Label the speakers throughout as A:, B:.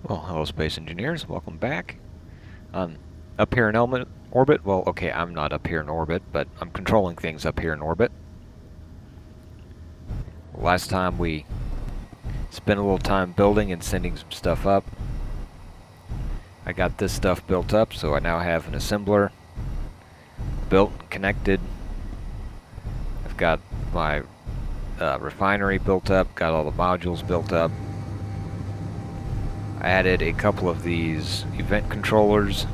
A: Well, hello space engineers, welcome back. I'm up here in orbit. Well, okay, I'm not up here in orbit, but I'm controlling things up here in orbit. Last time we spent a little time building and sending some stuff up. I got this stuff built up, so I now have an assembler built and connected. I've got my refinery built up, got all the modules built up. I added a couple of these event controllers.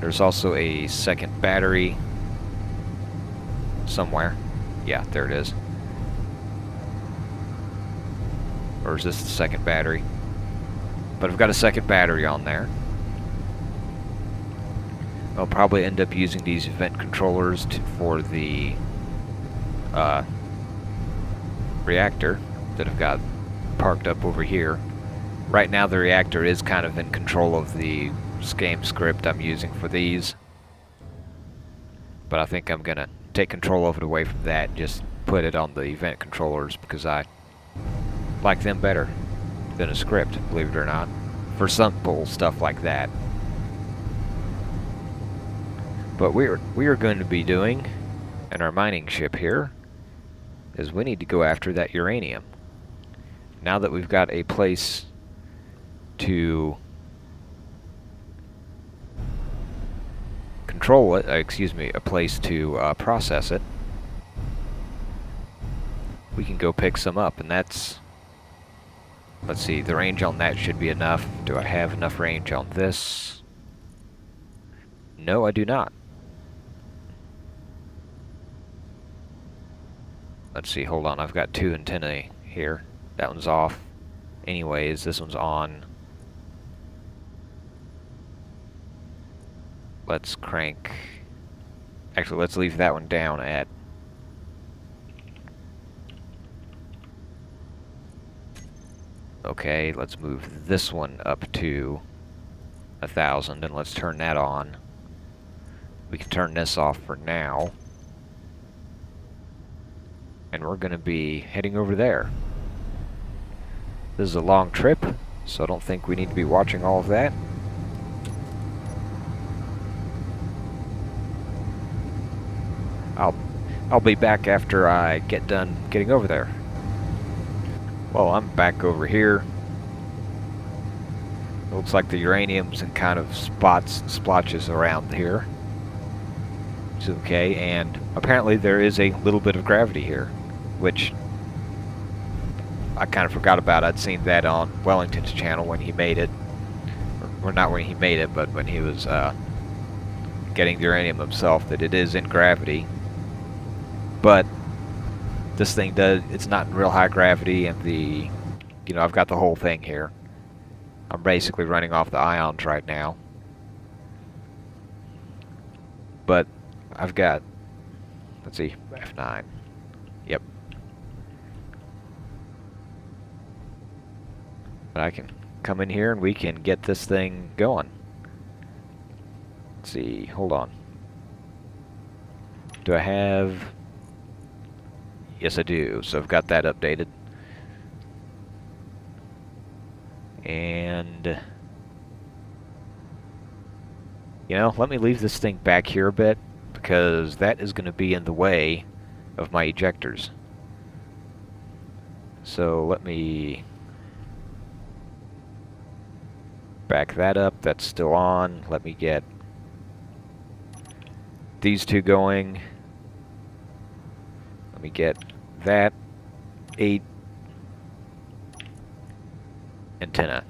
A: There's also a second battery somewhere. Yeah, there it is. Or is this the second battery? But I've got a second battery on there. I'll probably end up using these event controllers for the reactor that I've got parked up over here. Right now the reactor is kind of in control of the game script I'm using for these. But I think I'm going to take control of it away from that and just put it on the event controllers because I like them better than a script, believe it or not, for simple stuff like that. But we are going to be doing in our mining ship here is we need to go after that uranium. Now that we've got a place to control it, a place to process it, we can go pick some up, and that's, let's see, the range on that should be enough. Do I have enough range on this? No, I do not. Let's see, hold on, I've got two antennae here. That one's off. Anyways, this one's on. Let's crank. Actually, let's leave that one down at. Okay, let's move this one up to 1,000 and let's turn that on. We can turn this off for now. And we're going to be heading over there. This is a long trip, so I don't think we need to be watching all of that. I'll be back after I get done getting over there. Well, I'm back over here. It looks like the uranium's in kind of spots and splotches around here. It's okay, and apparently there is a little bit of gravity here, which I kind of forgot about. I'd seen that on Wellington's channel when he made it. Or not when he made it, but when he was getting the uranium himself, that it is in gravity. But this thing it's not in real high gravity, and I've got the whole thing here. I'm basically running off the ions right now. But I've got, let's see, F9. Yep. But I can come in here and we can get this thing going. Let's see, hold on. Do I have... Yes, I do. So I've got that updated. And... let me leave this thing back here a bit, because that is going to be in the way of my ejectors. So let me back that up. That's still on. Let me get these two going. Let me get that 8 antenna,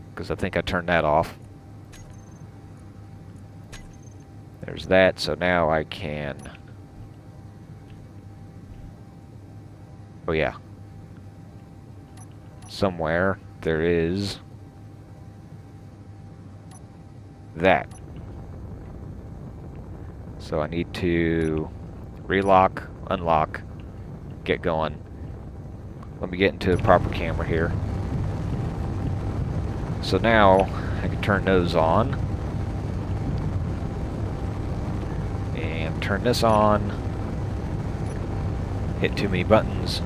A: because I think I turned that off. There's that, so now I can... Oh yeah. Somewhere there is that. So I need to relock, unlock, get going. Let me get into the proper camera here. So now I can turn those on. And turn this on. Hit too many buttons.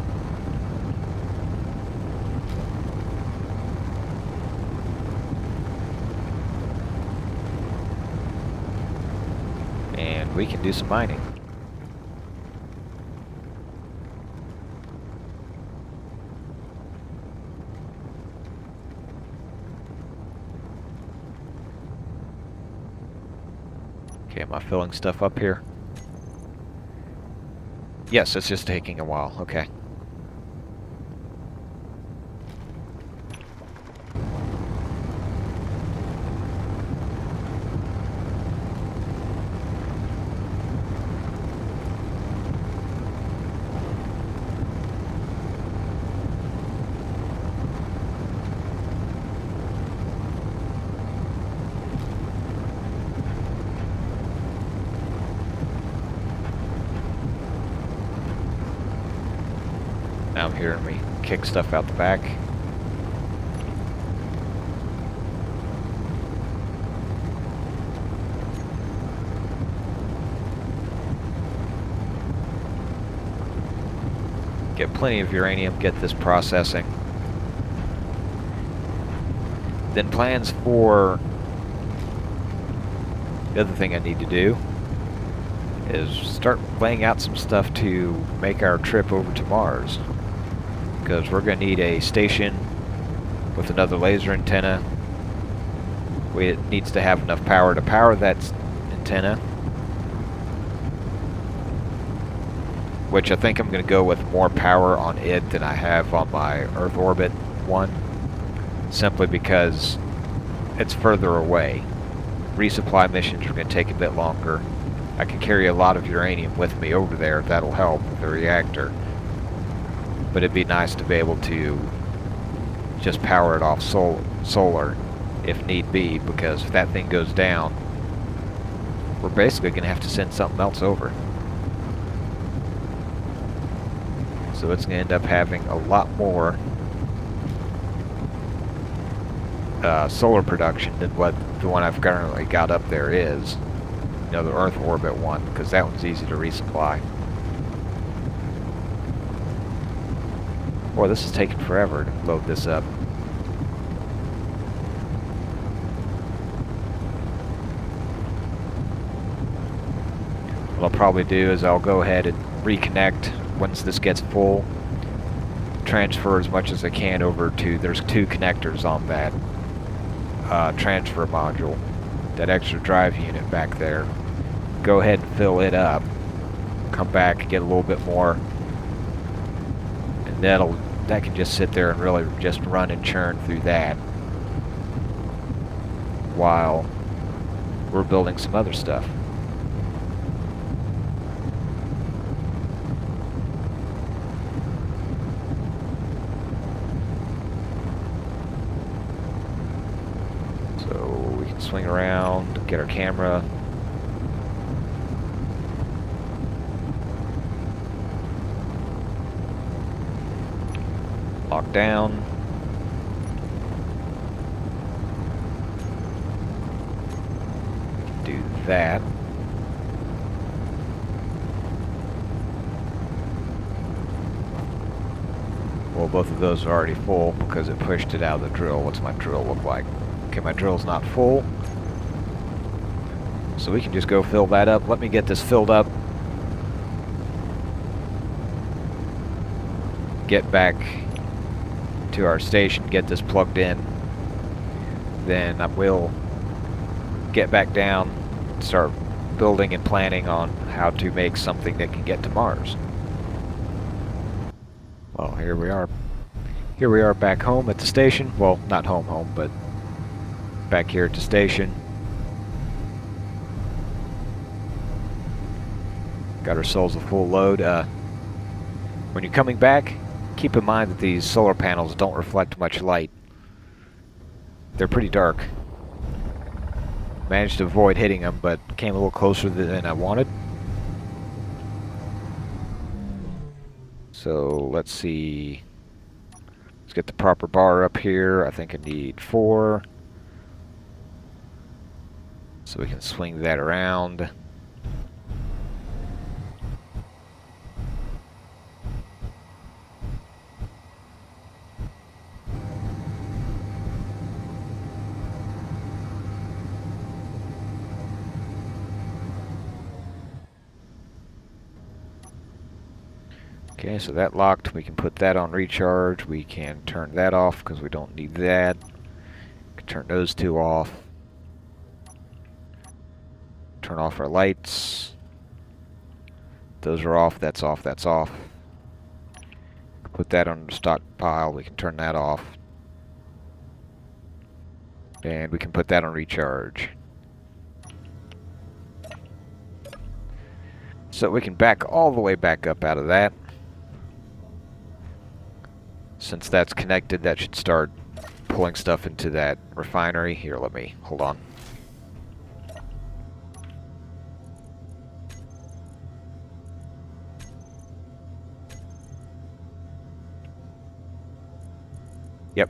A: we can do some mining. Okay, am I filling stuff up here? Yes, it's just taking a while. Okay. Now I'm hearing me kick stuff out the back. Get plenty of uranium, get this processing. Then plans for the other thing I need to do is start laying out some stuff to make our trip over to Mars. Because we're going to need a station with another laser antenna. It needs to have enough power to power that antenna. Which I think I'm going to go with more power on it than I have on my Earth orbit one. Simply because it's further away. Resupply missions are going to take a bit longer. I can carry a lot of uranium with me over there. That'll help with the reactor. But it'd be nice to be able to just power it off solar if need be, because if that thing goes down, we're basically going to have to send something else over. So it's going to end up having a lot more solar production than what the one I've currently got up there is. You know, the Earth orbit one, because that one's easy to resupply. Boy, this is taking forever to load this up. What I'll probably do is I'll go ahead and reconnect once this gets full. Transfer as much as I can over to, there's 2 connectors on that transfer module. That extra drive unit back there. Go ahead and fill it up. Come back and get a little bit more. And that can just sit there and really just run and churn through that while we're building some other stuff. So we can swing around, get our camera. Lock down. Do that. Well, both of those are already full because it pushed it out of the drill. What's my drill look like? Okay, my drill's not full. So we can just go fill that up. Let me get this filled up. Get back to our station, get this plugged in, then I will get back down, start building and planning on how to make something that can get to Mars. Well, here we are. Here we are back home at the station. Well, not home, but back here at the station. Got ourselves a full load. When you're coming back, keep in mind that these solar panels don't reflect much light. They're pretty dark. Managed to avoid hitting them, but came a little closer than I wanted. So let's see. Let's get the proper bar up here. I think I need 4. So we can swing that around. Okay, so that locked. We can put that on recharge. We can turn that off because we don't need that. We can turn those two off. Turn off our lights. Those are off. That's off. That's off. Put that on the stockpile. We can turn that off. And we can put that on recharge. So we can back all the way back up out of that. Since that's connected, that should start pulling stuff into that refinery. Here, let me, hold on. Yep.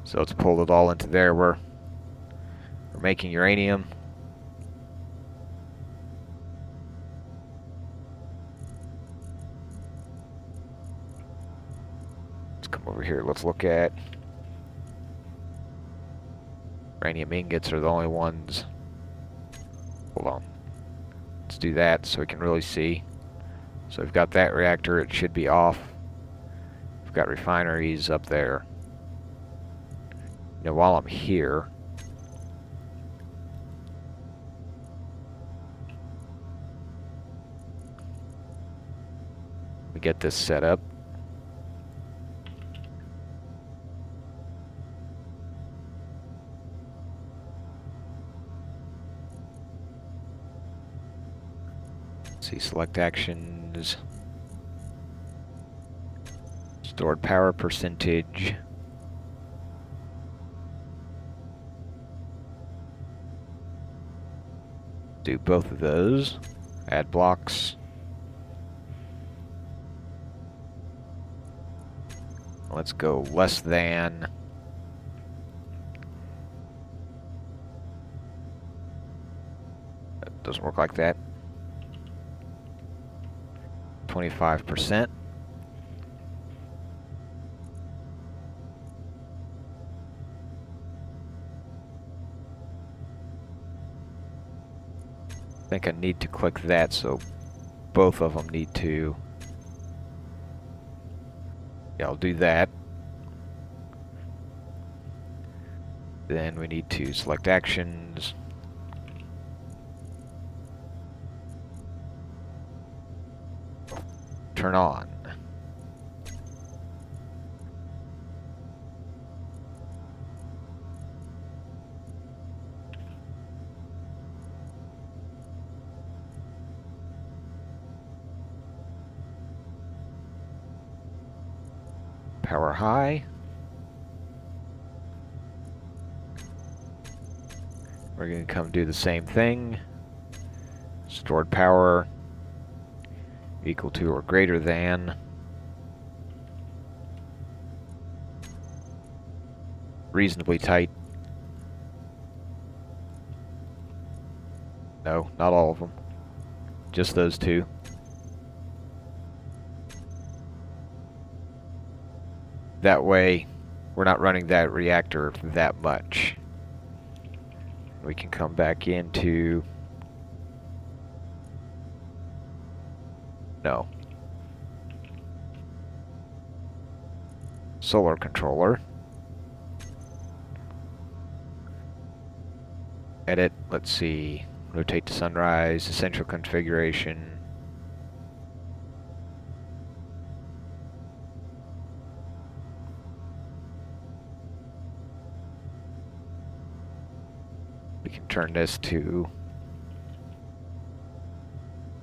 A: So let's pull it all into there. We're making uranium. Let's come over here. Let's look at uranium ingots are the only ones. Hold on. Let's do that so we can really see. So we've got that reactor. It should be off. We've got refineries up there. Now while I'm here, we get this set up. Let's see, select actions. Stored power percentage. Do both of those. Add blocks. Let's go less than. That doesn't work like that. 25%. I think I need to click that, so both of them need to. Yeah, I'll do that. Then we need to select actions. Turn on. Power high. We're going to come do the same thing. Stored power equal to or greater than reasonably tight. No, not all of them. Just those two. That way, we're not running that reactor that much. We can come back into... No. Solar controller. Edit, let's see. Rotate to sunrise, essential configuration. We can turn this to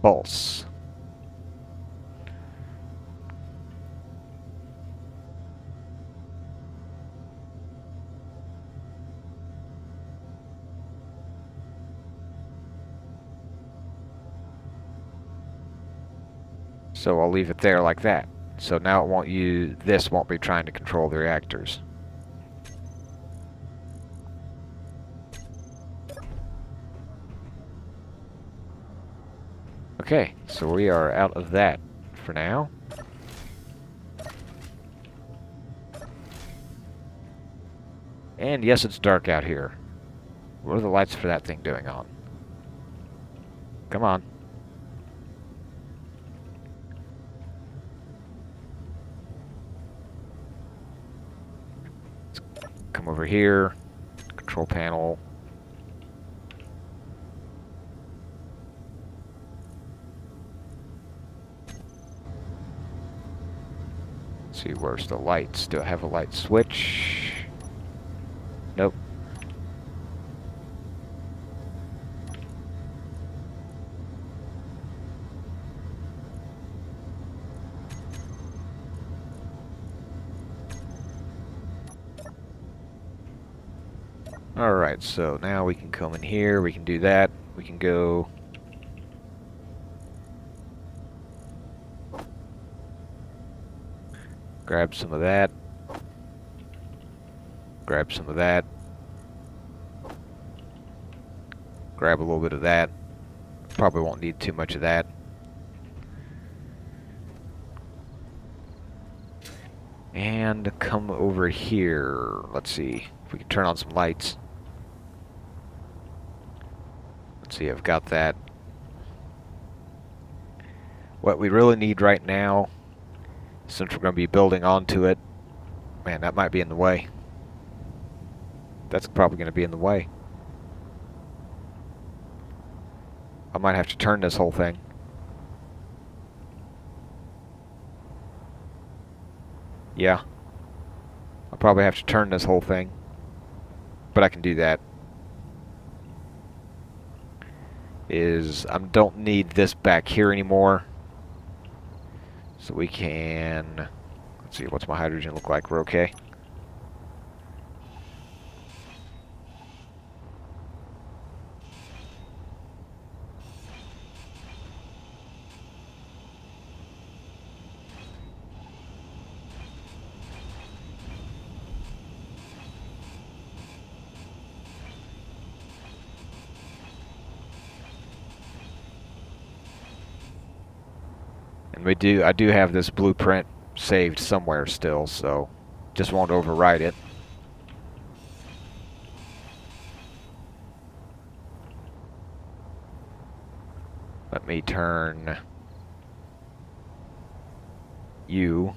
A: pulse. So I'll leave it there like that. So now it won't use, this won't be trying to control the reactors. Okay, so we are out of that for now. And yes, it's dark out here. What are the lights for that thing doing on? Come on. come over here, control panel. Let's see, where's the lights? Do I have a light switch? Nope. Alright, so now we can come in here, we can do that, we can go... grab some of that, grab some of that, grab a little bit of that, probably won't need too much of that. And come over here, let's see if we can turn on some lights. Let's see, I've got that. What we really need right now, since we're going to be building onto it, man, that might be in the way. That's probably going to be in the way. I might have to turn this whole thing. Yeah. I'll probably have to turn this whole thing. But I can do that. I don't need this back here anymore. So we can... Let's see, what's my hydrogen look like? We're okay. And I do have this blueprint saved somewhere still, so just won't overwrite it. Let me turn you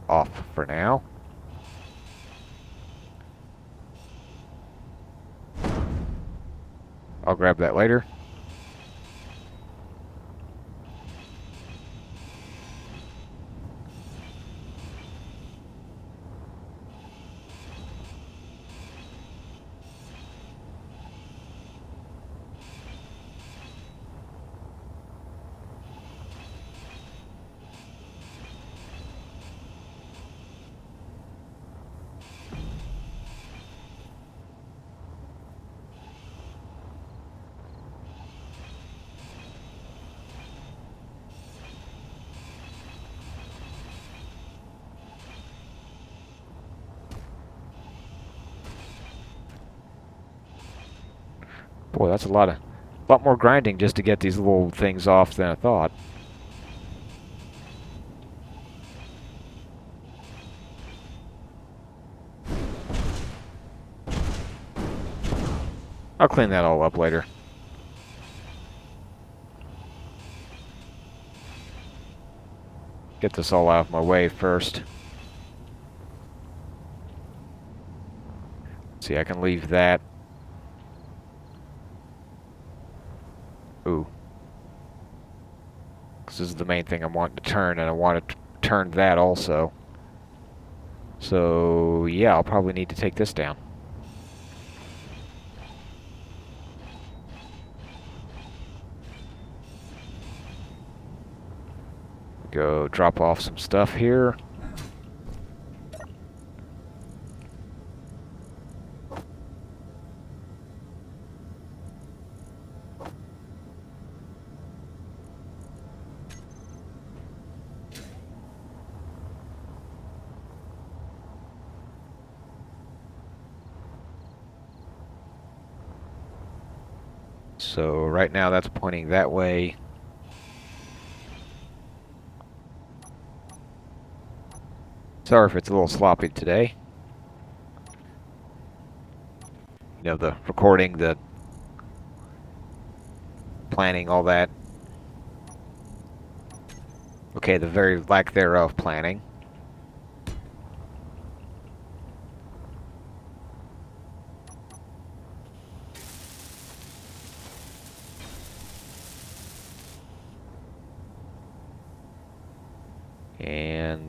A: off for now. I'll grab that later. Boy, that's a lot more grinding just to get these little things off than I thought. I'll clean that all up later. Get this all out of my way first. See, I can leave that. Ooh. Because this is the main thing I'm wanting to turn, and I want to turn that also. So, yeah, I'll probably need to take this down. Go drop off some stuff here. So right now that's pointing that way. Sorry if it's a little sloppy today. You know, the recording, the planning, all that. Okay, the very lack thereof planning.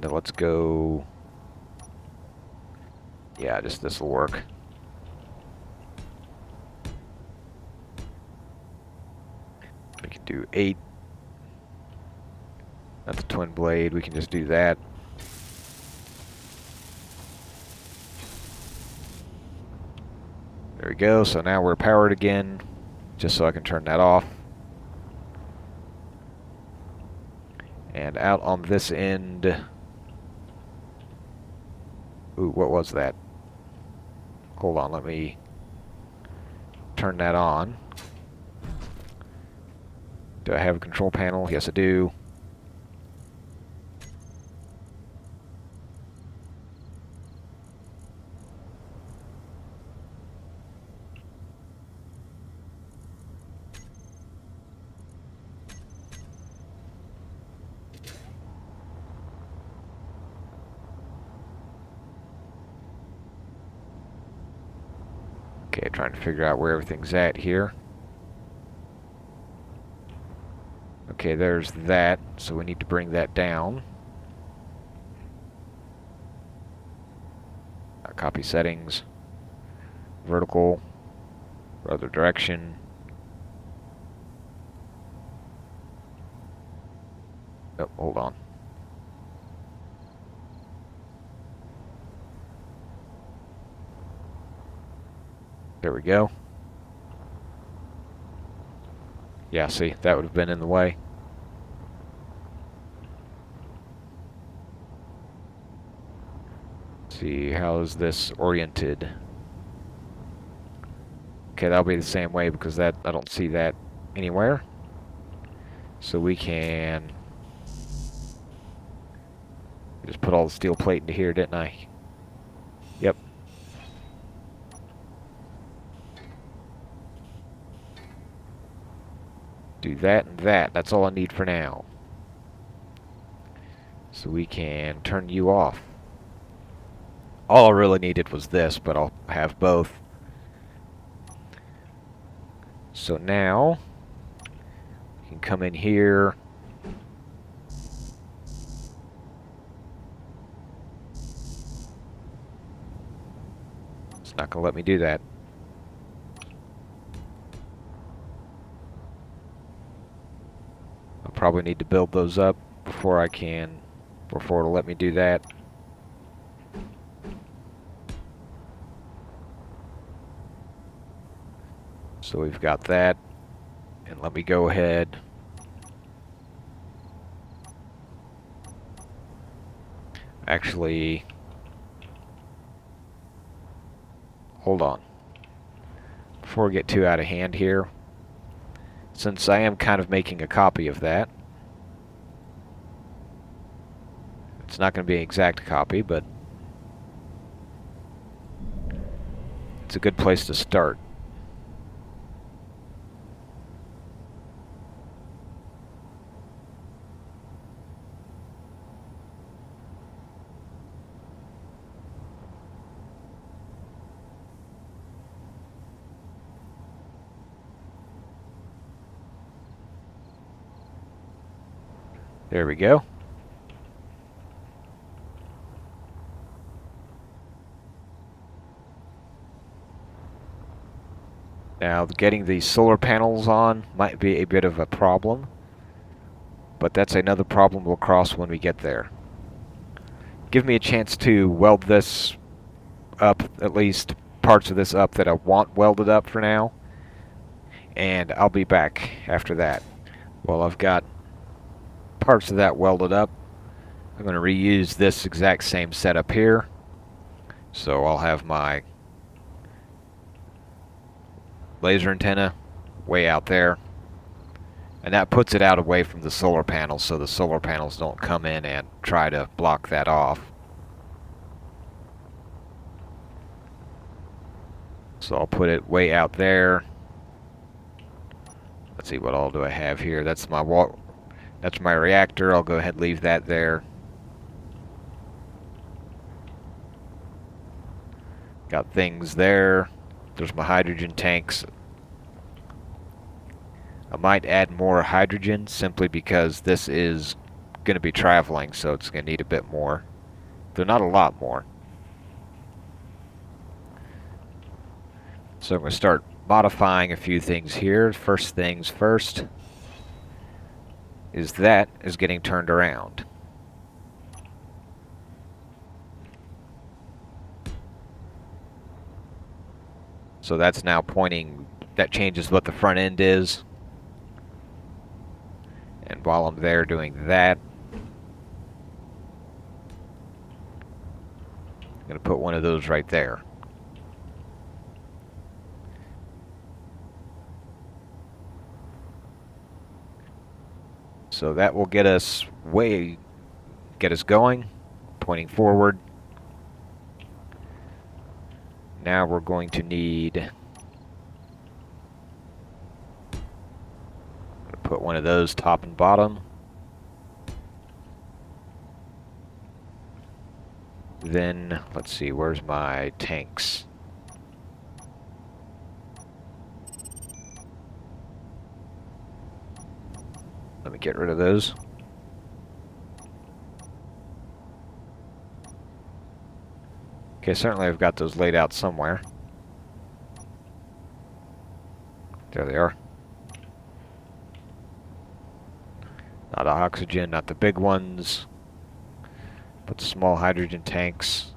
A: let's go... Yeah, just this will work. We can do 8. Not the twin blade, we can just do that. There we go, so now we're powered again, just so I can turn that off. And out on this end... Ooh, what was that? Hold on, let me turn that on. Do I have a control panel? Yes, I do. Okay, trying to figure out where everything's at here. Okay, there's that, so we need to bring that down. Copy settings, vertical, other direction. Oh, hold on. There we go. Yeah, see, that would have been in the way. Let's see, how is this oriented? Okay, that'll be the same way because that I don't see that anywhere. So we can just put all the steel plate into here, didn't I? Yep. Do that and that. That's all I need for now. So we can turn you off. All I really needed was this, but I'll have both. So now, you can come in here. It's not going to let me do that. I'll probably need to build those up before it'll let me do that. So we've got that, and let me go ahead. Actually, hold on. Before we get too out of hand here, since I am kind of making a copy of that, it's not going to be an exact copy, but it's a good place to start. There we go. Now, getting the solar panels on might be a bit of a problem, but that's another problem we'll cross when we get there. Give me a chance to weld this up, at least parts of this up that I want welded up for now, and I'll be back after that. Well, I've got parts of that welded up. I'm going to reuse this exact same setup here. So I'll have my laser antenna way out there, and that puts it out away from the solar panels so the solar panels don't come in and try to block that off. So I'll put it way out there. Let's see, what all do I have here? That's my reactor. I'll go ahead and leave that there. Got things there. There's my hydrogen tanks. I might add more hydrogen simply because this is going to be traveling, so it's going to need a bit more. Though not a lot more. So I'm going to start modifying a few things here. First things first is that is getting turned around. So that's now pointing, that changes what the front end is. And while I'm there doing that, I'm going to put one of those right there. So that will get us going, pointing forward. Now we're going to need, put one of those top and bottom. Then, let's see, where's my tanks? Let me get rid of those. Okay, certainly I've got those laid out somewhere. There they are. Not oxygen, not the big ones, but small hydrogen tanks.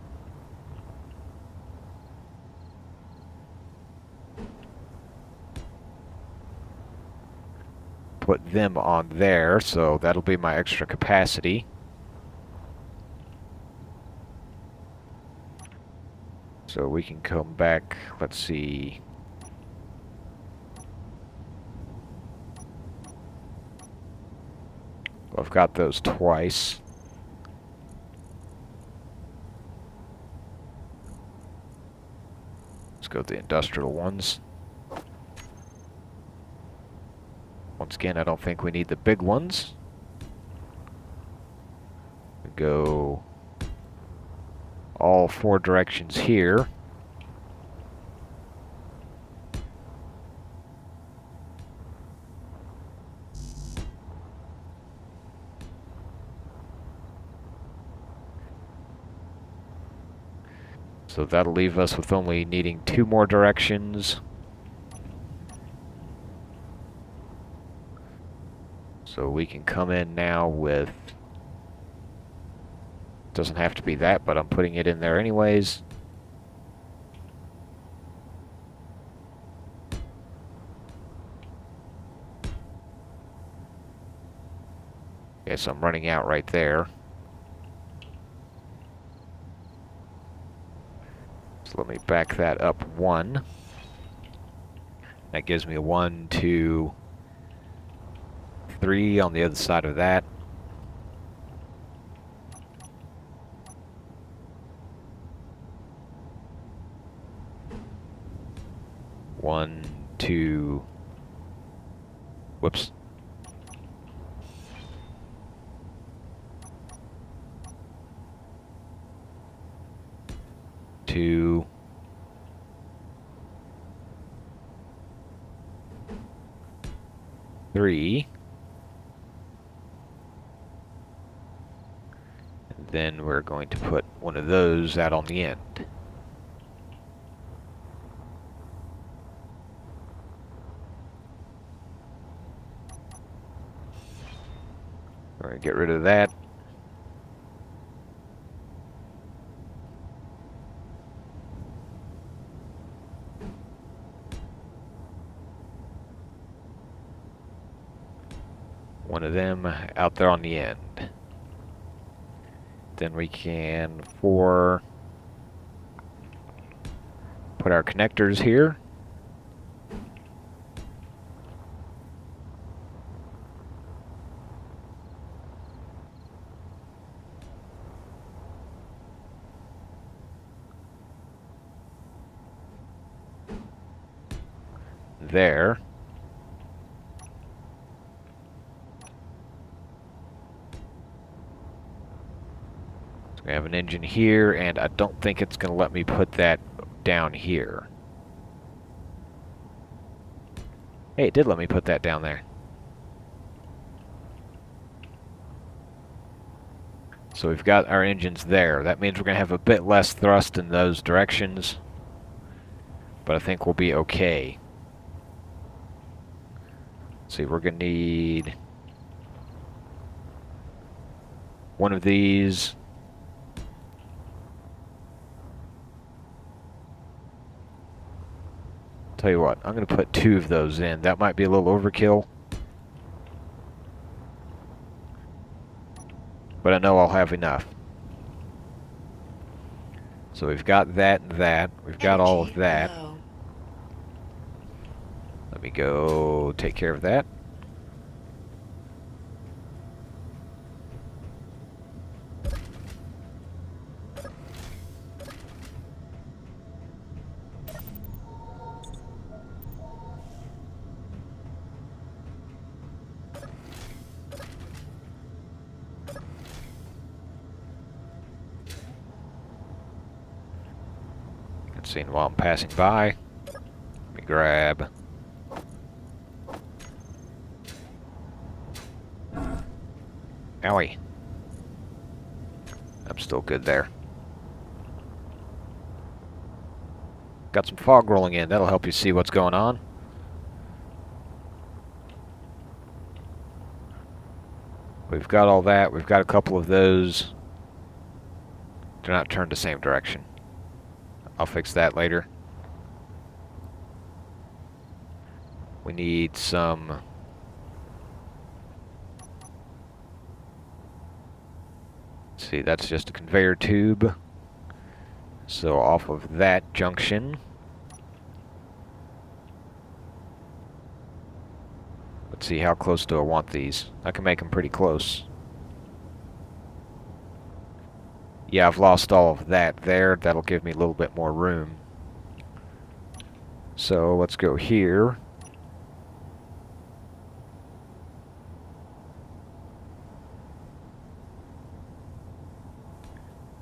A: Put them on there, so that'll be my extra capacity. So we can come back, let's see. Well, I've got those twice. Let's go with the industrial ones. Once again, I don't think we need the big ones. We go all 4 directions here. So that'll leave us with only needing 2 more directions. So we can come in now with, doesn't have to be that, but I'm putting it in there anyways. Okay, so I'm running out right there. So let me back that up 1. That gives me a 1, 2, 3 on the other side of that. One, two, whoops. Two, three. And then we're going to put one of those out on the end. We're going to get rid of that. One of them out there on the end. Then we can, put our connectors here. There. So we have an engine here, and I don't think it's going to let me put that down here. Hey, it did let me put that down there. So we've got our engines there. That means we're going to have a bit less thrust in those directions, but I think we'll be okay. Let's see, we're going to need one of these. Tell you what, I'm going to put 2 of those in. That might be a little overkill, but I know I'll have enough. So we've got that and that. We've got all of that.
B: Low.
A: Let me go take care of that. Seeing while I'm passing by. Let me grab. Owie. I'm still good there. Got some fog rolling in. That'll help you see what's going on. We've got all that. We've got a couple of those. They're not turned the same direction. I'll fix that later. We need some... Let's see, that's just a conveyor tube. So off of that junction, let's see, how close do I want these? I can make them pretty close. Yeah, I've lost all of that there. That'll give me a little bit more room. So let's go here.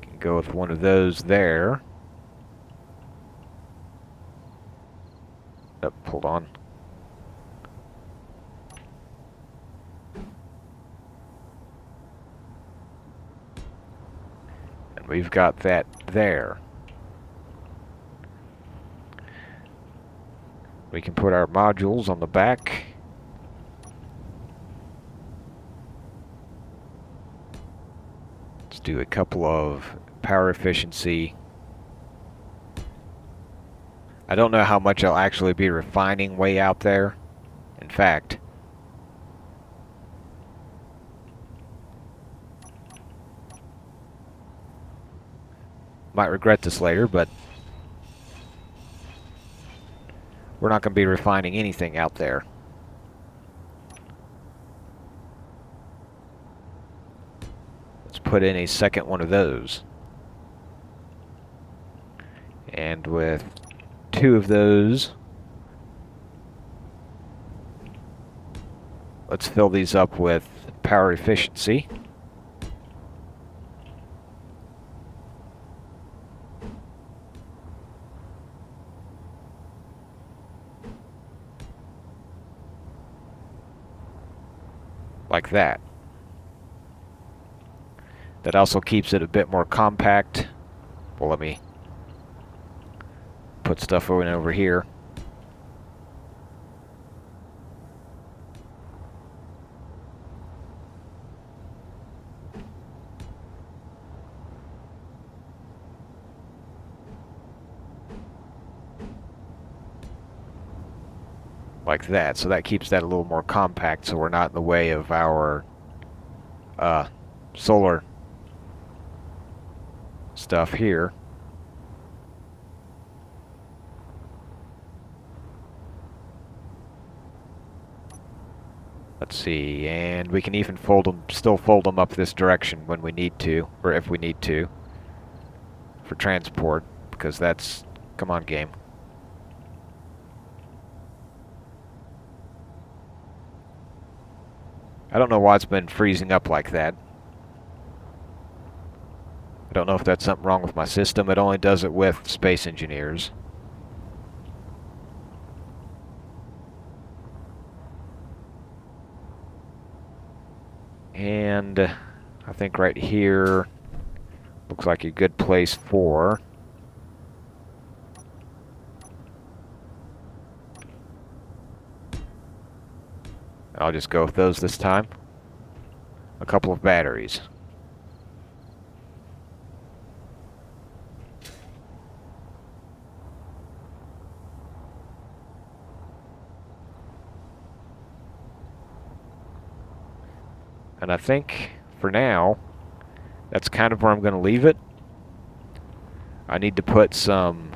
A: Can go with one of those there. Oh, hold on. And we've got that there. We can put our modules on the back. Let's do a couple of power efficiency. I don't know how much I'll actually be refining way out there. In fact, might regret this later, but we're not going to be refining anything out there. Let's put in a second one of those. And with 2 of those, let's fill these up with power efficiency. Like that. That also keeps it a bit more compact. Well, let me put stuff over here. Like that. So that keeps that a little more compact so we're not in the way of our solar stuff here. Let's see, and we can even fold them, still fold them up this direction when we need to, or if we need to, for transport, because that's, come on game. I don't know why it's been freezing up like that. I don't know if that's something wrong with my system. It only does it with Space Engineers. And I think right here looks like a good place for... I'll just go with those this time. A couple of batteries. And I think, for now, that's kind of where I'm going to leave it. I need to put some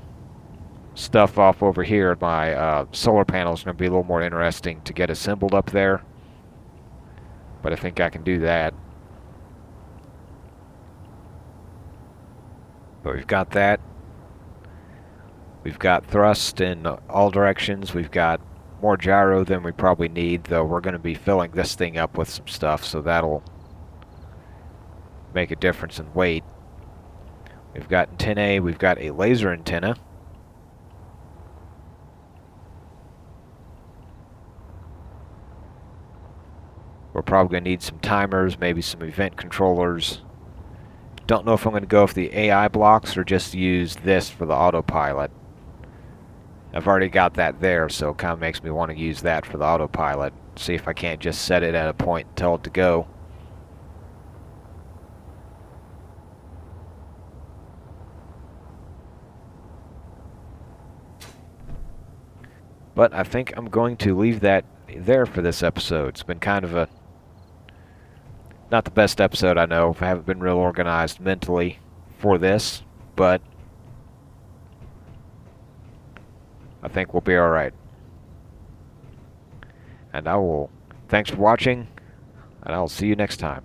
A: stuff off over here. My solar panel is going to be a little more interesting to get assembled up there. But I think I can do that. But we've got that. We've got thrust in all directions. We've got more gyro than we probably need, though we're going to be filling this thing up with some stuff, so that'll make a difference in weight. We've got antennae. We've got a laser antenna. We're probably going to need some timers, maybe some event controllers. Don't know if I'm going to go with the AI blocks or just use this for the autopilot. I've already got that there, so it kind of makes me want to use that for the autopilot. See if I can't just set it at a point and tell it to go. But I think I'm going to leave that there for this episode. It's been kind of a... not the best episode, I know. I haven't been real organized mentally for this, but I think we'll be alright. And thanks for watching, and I'll see you next time.